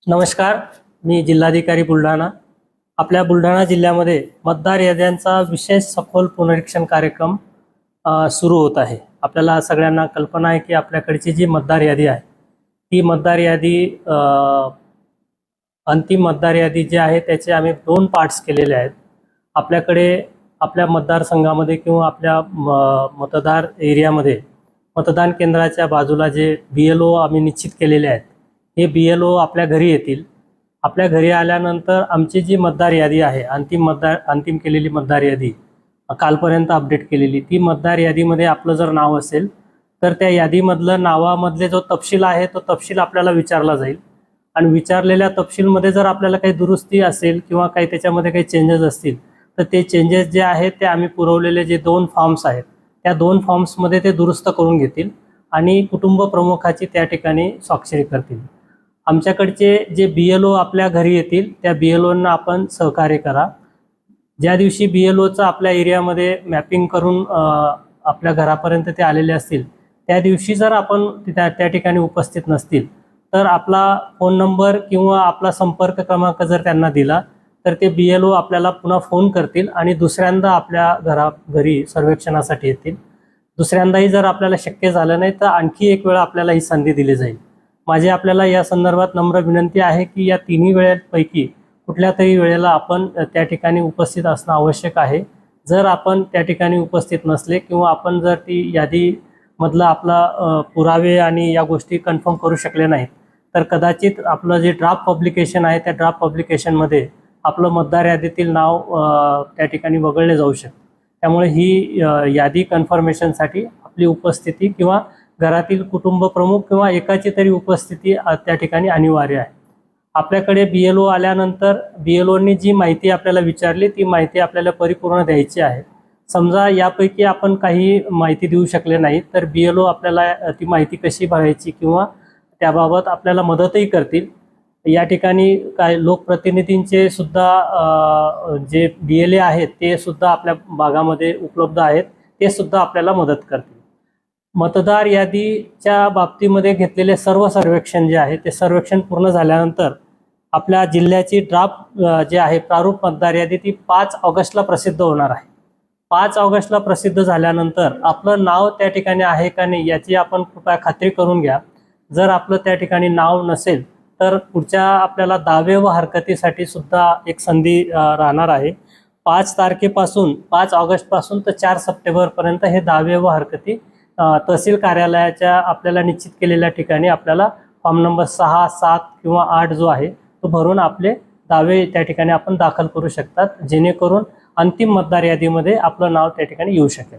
नमस्कार, मी जिल्हाधिकारी बुलढाणा. आपल्या बुलढाणा जिल्ह्यामध्ये मतदार याद्यांचा विशेष सखोल पुनरीक्षण कार्यक्रम सुरू होत आहे. आपल्याला सगळ्यांना कल्पना आहे की आपल्याकडची जी मतदार यादी आहे ती मतदार यादी अंतिम मतदार यादी जी आहे त्याचे आम्ही 2 पार्ट्स केलेले आहेत. आपल्याकडे आपल्या मतदारसंघामध्ये किंवा आपल्या मतदार एरियामध्ये मतदान केंद्राच्या बाजूला जे BLO आम्ही निश्चित केलेले आहेत, हे BLO आपल्या घरी येतील. आपल्या घरी आल्यानंतर आमची जी मतदार यादी आहे, अंतिम केलेली मतदार यादी कालपर्यंत अपडेट केलेली, ती मतदार यादीमध्ये आपलं जर नाव असेल तर त्या यादीमधलं नावामधले जो तपशील आहे तो तपशील आपल्याला विचारला जाईल. आणि विचारलेल्या तपशीलमध्ये जर आपल्याला काही दुरुस्ती असेल किंवा काही त्याच्यामध्ये काही चेंजेस असतील तर ते चेंजेस जे आहेत ते आम्ही पुरवलेले जे 2 फॉर्म्स आहेत त्या 2 फॉर्म्समध्ये ते दुरुस्त करून घेतील आणि कुटुंब प्रमुखाची त्या ठिकाणी स्वाक्षरी करतील. आमच्याकडचे जे BLO आपल्या घरी येतील त्या BLOंना आपण सहकार्य करा. ज्या दिवशी BLOचं आपल्या एरियामध्ये मॅपिंग करून आपल्या घरापर्यंत ते आलेले असतील त्या दिवशी जर आपण त्या ठिकाणी उपस्थित नसतील तर आपला फोन नंबर किंवा आपला संपर्क क्रमांक जर त्यांना दिला तर ते BLO आपल्याला पुन्हा फोन करतील आणि दुसऱ्यांदा आपल्या घरी सर्वेक्षणासाठी येतील. दुसऱ्यांदाही जर आपल्याला शक्य झालं नाही तर आणखी एक वेळा आपल्याला ही संधी दिली जाईल. माझी आपल्याला या संदर्भात नम्र विनंती आहे की या तिन्ही वेळेपैकी कुठल्या तरी वेळेला आपण त्या ठिकाणी उपस्थित असणं आवश्यक आहे. जर आपण त्या ठिकाणी उपस्थित नसले किंवा आपण जर ती यादीमधला आपला पुरावे आणि या गोष्टी कन्फर्म करू शकले नाहीत तर कदाचित आपलं जे ड्राफ्ट पब्लिकेशन आहे त्या ड्राफ्ट पब्लिकेशनमध्ये आपलं मतदार यादीतील नाव त्या ठिकाणी वगळले जाऊ शकते. त्यामुळे ही यादी कन्फर्मेशनसाठी आपली उपस्थिती किंवा घरातील कुटुंब प्रमुख किंवा एकाची तरी उपस्थिती त्या ठिकाणी अनिवार्य आहे. आपल्याकडे BLO आल्यानंतर BLOंनी जी माहिती आपल्याला विचारली ती माहिती आपल्याला परिपूर्ण द्यायची आहे. समजा यापैकी आपण काही माहिती देऊ शकले नाही तर BLO आपल्याला ती माहिती कशी भरायची किंवा त्याबाबत आपल्याला मदतही करतील. या ठिकाणी काय लोकप्रतिनिधींचे सुद्धा जे DLA आहेत ते सुद्धा आपल्या भागामध्ये उपलब्ध आहेत, ते सुद्धा आपल्याला मदत करतील. मतदार यादीच्या बाबतीमध्ये घेतलेले सर्व सर्वेक्षण जे आहे ते सर्वेक्षण पूर्ण झाल्यानंतर आपल्या जिल्ह्याची ड्राफ्ट जे आहे प्रारूप मतदार यादी ती 5 ऑगस्टला प्रसिद्ध होणार आहे. 5 ऑगस्टला प्रसिद्ध झाल्यानंतर आपलं नाव त्या ठिकाणी आहे का नाही याची आपण कृपया खात्री करून घ्या. जर आपलं त्या ठिकाणी नाव नसेल तर पुढच्या आपल्याला दावे व हरकतीसाठी सुद्धा एक संधी राहणार आहे. 5 ऑगस्टपासून तर 4 सप्टेंबरपर्यंत हे दावे व हरकती तहसील कार्यालयाच्या आपल्याला निश्चित केलेल्या ठिकाणी आपल्याला फॉर्म नंबर 6, 7 किंवा 8 जो आहे तो भरून आपले दावे त्या ठिकाणी आपण दाखल करू शकतात, जेणेकरून अंतिम मतदार यादीमध्ये आपलं नाव त्या ठिकाणी येऊ शकेल.